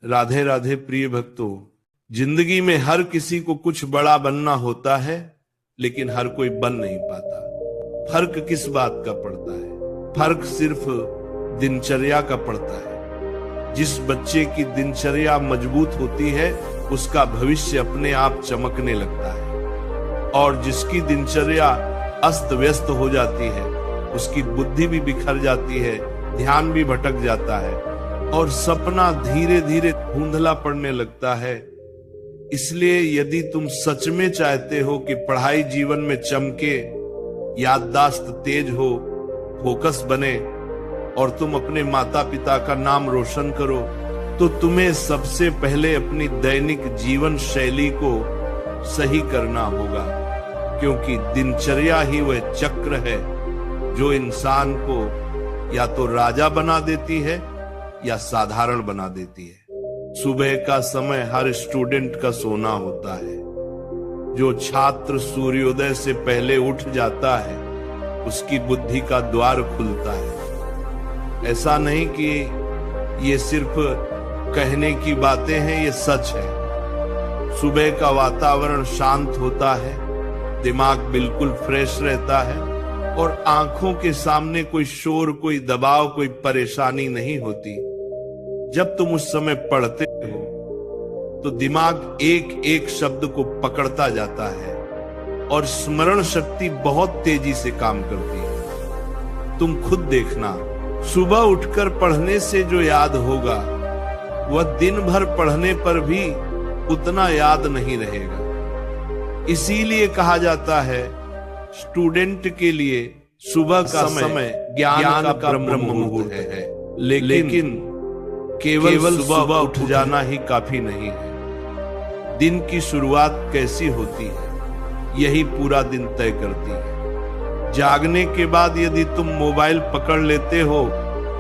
राधे राधे प्रिय भक्तों। जिंदगी में हर किसी को कुछ बड़ा बनना होता है, लेकिन हर कोई बन नहीं पाता। फर्क किस बात का पड़ता है? फर्क सिर्फ दिनचर्या का पड़ता है। जिस बच्चे की दिनचर्या मजबूत होती है, उसका भविष्य अपने आप चमकने लगता है, और जिसकी दिनचर्या अस्त व्यस्त हो जाती है, उसकी बुद्धि भी बिखर जाती है, ध्यान भी भटक जाता है, और सपना धीरे धीरे धुंधला पड़ने लगता है। इसलिए यदि तुम सच में चाहते हो कि पढ़ाई जीवन में चमके, याददाश्त तेज हो, फोकस बने और तुम अपने माता पिता का नाम रोशन करो, तो तुम्हें सबसे पहले अपनी दैनिक जीवन शैली को सही करना होगा, क्योंकि दिनचर्या ही वह चक्र है जो इंसान को या तो राजा बना देती है या साधारण बना देती है। सुबह का समय हर स्टूडेंट का सोना होता है। जो छात्र सूर्योदय से पहले उठ जाता है, उसकी बुद्धि का द्वार खुलता है। ऐसा नहीं कि ये सिर्फ कहने की बातें हैं, ये सच है। सुबह का वातावरण शांत होता है, दिमाग बिल्कुल फ्रेश रहता है, और आंखों के सामने कोई शोर, कोई दबाव, कोई परेशानी नहीं होती। जब तुम उस समय पढ़ते हो तो दिमाग एक एक शब्द को पकड़ता जाता है और स्मरण शक्ति बहुत तेजी से काम करती है। तुम खुद देखना, सुबह उठकर पढ़ने से जो याद होगा, वह दिन भर पढ़ने पर भी उतना याद नहीं रहेगा। इसीलिए कहा जाता है, स्टूडेंट के लिए सुबह का समय ज्ञान का ब्रह्म मुहूर्त है। लेकिन केवल सुबह उठ जाना ही काफी नहीं है। दिन की शुरुआत कैसी होती है, यही पूरा दिन तय करती है। जागने के बाद यदि तुम मोबाइल पकड़ लेते हो,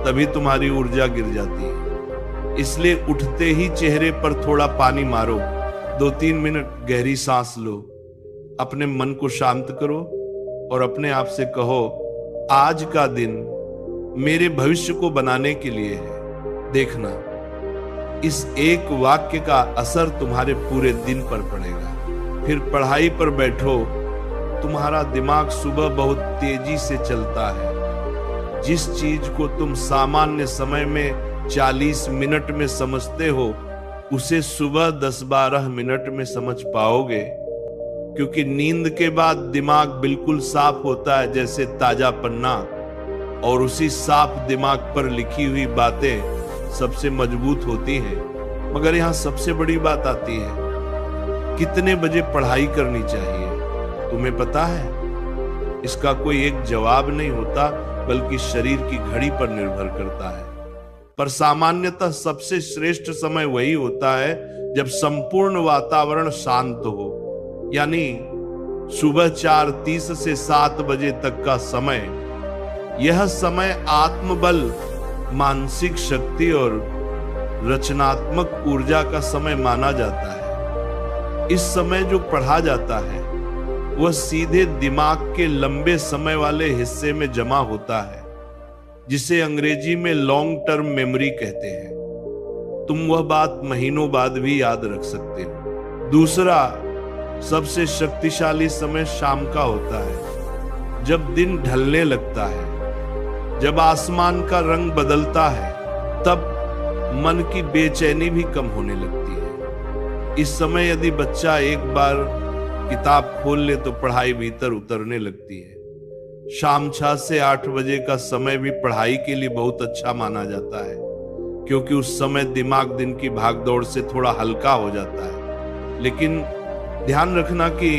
तभी तुम्हारी ऊर्जा गिर जाती है। इसलिए उठते ही चेहरे पर थोड़ा पानी मारो, 2-3 मिनट गहरी सांस लो, अपने मन को शांत करो और अपने आप से कहो, आज का दिन मेरे भविष्य को बनाने के लिए है। देखना, इस एक वाक्य का असर तुम्हारे पूरे दिन पर पड़ेगा। फिर पढ़ाई पर बैठो। तुम्हारा दिमाग सुबह बहुत तेजी से चलता है। जिस चीज को तुम सामान्य समय में 40 मिनट में समझते हो, उसे सुबह 10-12 मिनट में समझ पाओगे, क्योंकि नींद के बाद दिमाग बिल्कुल साफ होता है, जैसे ताजा पन्ना, और उसी साफ दिमाग पर लिखी हुई बातें सबसे मजबूत होती है। मगर यहाँ सबसे बड़ी बात आती है, कितने बजे पढ़ाई करनी चाहिए? तुम्हें पता है? इसका कोई एक जवाब नहीं होता, बल्कि शरीर की घड़ी पर निर्भर करता है। पर सामान्यतः सबसे श्रेष्ठ समय वही होता है जब संपूर्ण वातावरण शांत हो, यानी सुबह 4:30 से 7 बजे तक का समय। यह समय आत्मबल, मानसिक शक्ति और रचनात्मक ऊर्जा का समय माना जाता है। इस समय जो पढ़ा जाता है, वह सीधे दिमाग के लंबे समय वाले हिस्से में जमा होता है, जिसे अंग्रेजी में लॉन्ग टर्म मेमोरी कहते हैं। तुम वह बात महीनों बाद भी याद रख सकते हो। दूसरा सबसे शक्तिशाली समय शाम का होता है, जब दिन ढलने लगता है, जब आसमान का रंग बदलता है, तब मन की बेचैनी भी कम होने लगती है। इस समय यदि बच्चा एक बार किताब खोल ले तो पढ़ाई भीतर उतरने लगती है। शाम 6 से 8 बजे का समय भी पढ़ाई के लिए बहुत अच्छा माना जाता है, क्योंकि उस समय दिमाग दिन की भागदौड़ से थोड़ा हल्का हो जाता है। लेकिन ध्यान रखना कि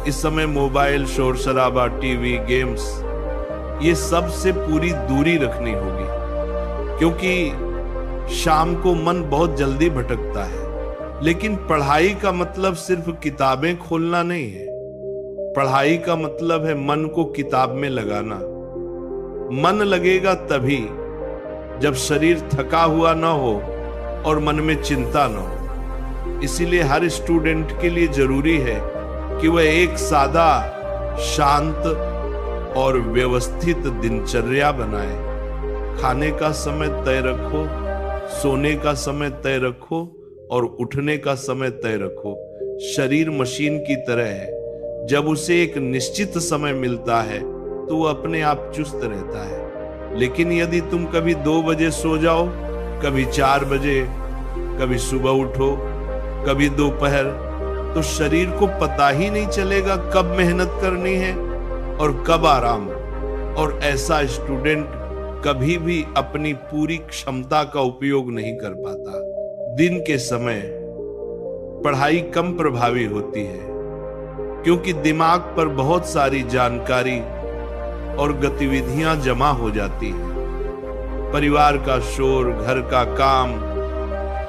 इस समय मोबाइल, शोर शराबा, टीवी, गेम्स, ये सब से पूरी दूरी रखनी होगी, क्योंकि शाम को मन बहुत जल्दी भटकता है। लेकिन पढ़ाई का मतलब सिर्फ किताबें खोलना नहीं है। पढ़ाई का मतलब है मन को किताब में लगाना। मन लगेगा तभी जब शरीर थका हुआ ना हो और मन में चिंता ना हो। इसीलिए हर स्टूडेंट के लिए जरूरी है कि वह एक सादा, शांत और व्यवस्थित दिनचर्या बनाए। खाने का समय तय रखो, सोने का समय तय रखो और उठने का समय तय रखो। शरीर मशीन की तरह है, जब उसे एक निश्चित समय मिलता है तो वो अपने आप चुस्त रहता है। लेकिन यदि तुम कभी 2 बजे सो जाओ, कभी 4 बजे, कभी सुबह उठो, कभी दोपहर, तो शरीर को पता ही नहीं चलेगा कब मेहनत करनी है और कब आराम। और ऐसा स्टूडेंट कभी भी अपनी पूरी क्षमता का उपयोग नहीं कर पाता। दिन के समय पढ़ाई कम प्रभावी होती है, क्योंकि दिमाग पर बहुत सारी जानकारी और गतिविधियां जमा हो जाती हैं। परिवार का शोर, घर का काम,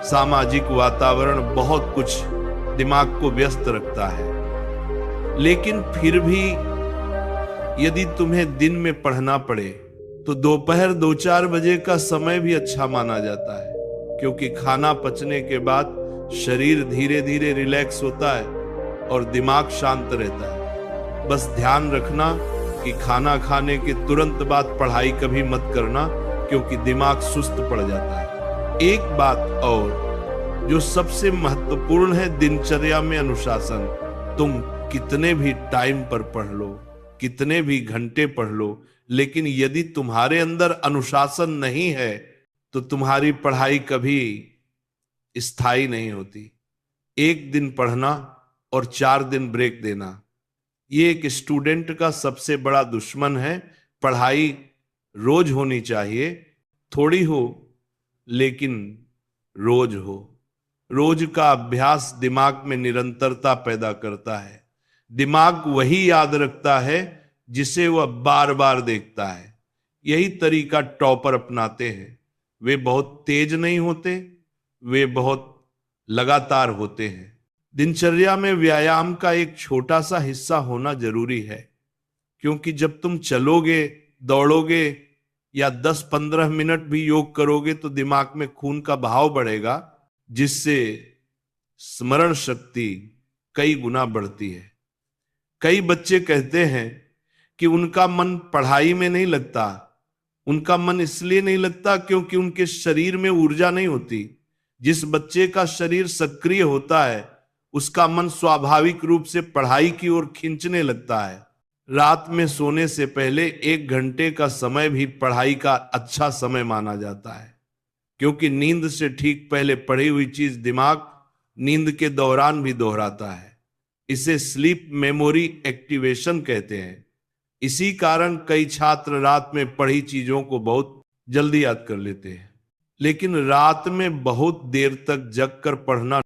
सामाजिक वातावरण, बहुत कुछ दिमाग को व्यस्त रखता है। लेकिन फिर भी यदि तुम्हें दिन में पढ़ना पड़े तो दोपहर 2-4 बजे का समय भी अच्छा माना जाता है, क्योंकि खाना पचने के बाद शरीर धीरे धीरे रिलैक्स होता है और दिमाग शांत रहता है। बस ध्यान रखना कि खाना खाने के तुरंत बाद पढ़ाई कभी मत करना, क्योंकि दिमाग सुस्त पड़ जाता है। एक बात और जो सबसे महत्वपूर्ण है दिनचर्या में अनुशासन। तुम कितने भी टाइम पर पढ़ लो, कितने भी घंटे पढ़ लो, लेकिन यदि तुम्हारे अंदर अनुशासन नहीं है तो तुम्हारी पढ़ाई कभी स्थायी नहीं होती। एक दिन पढ़ना और 4 दिन ब्रेक देना, ये एक स्टूडेंट का सबसे बड़ा दुश्मन है। पढ़ाई रोज होनी चाहिए, थोड़ी हो लेकिन रोज हो। रोज का अभ्यास दिमाग में निरंतरता पैदा करता है। दिमाग वही याद रखता है जिसे वह बार बार देखता है। यही तरीका टॉपर अपनाते हैं। वे बहुत तेज नहीं होते, वे बहुत लगातार होते हैं। दिनचर्या में व्यायाम का एक छोटा सा हिस्सा होना जरूरी है, क्योंकि जब तुम चलोगे, दौड़ोगे या 10-15 मिनट भी योग करोगे तो दिमाग में खून का बहाव बढ़ेगा, जिससे स्मरण शक्ति कई गुना बढ़ती है। कई बच्चे कहते हैं कि उनका मन पढ़ाई में नहीं लगता। उनका मन इसलिए नहीं लगता क्योंकि उनके शरीर में ऊर्जा नहीं होती। जिस बच्चे का शरीर सक्रिय होता है उसका मन स्वाभाविक रूप से पढ़ाई की ओर खींचने लगता है। रात में सोने से पहले 1 घंटे का समय भी पढ़ाई का अच्छा समय माना जाता है, क्योंकि नींद से ठीक पहले पढ़ी हुई चीज दिमाग नींद के दौरान भी दोहराता है। इसे स्लीप मेमोरी एक्टिवेशन कहते हैं। इसी कारण कई छात्र रात में पढ़ी चीजों को बहुत जल्दी याद कर लेते हैं। लेकिन रात में बहुत देर तक जग कर पढ़ना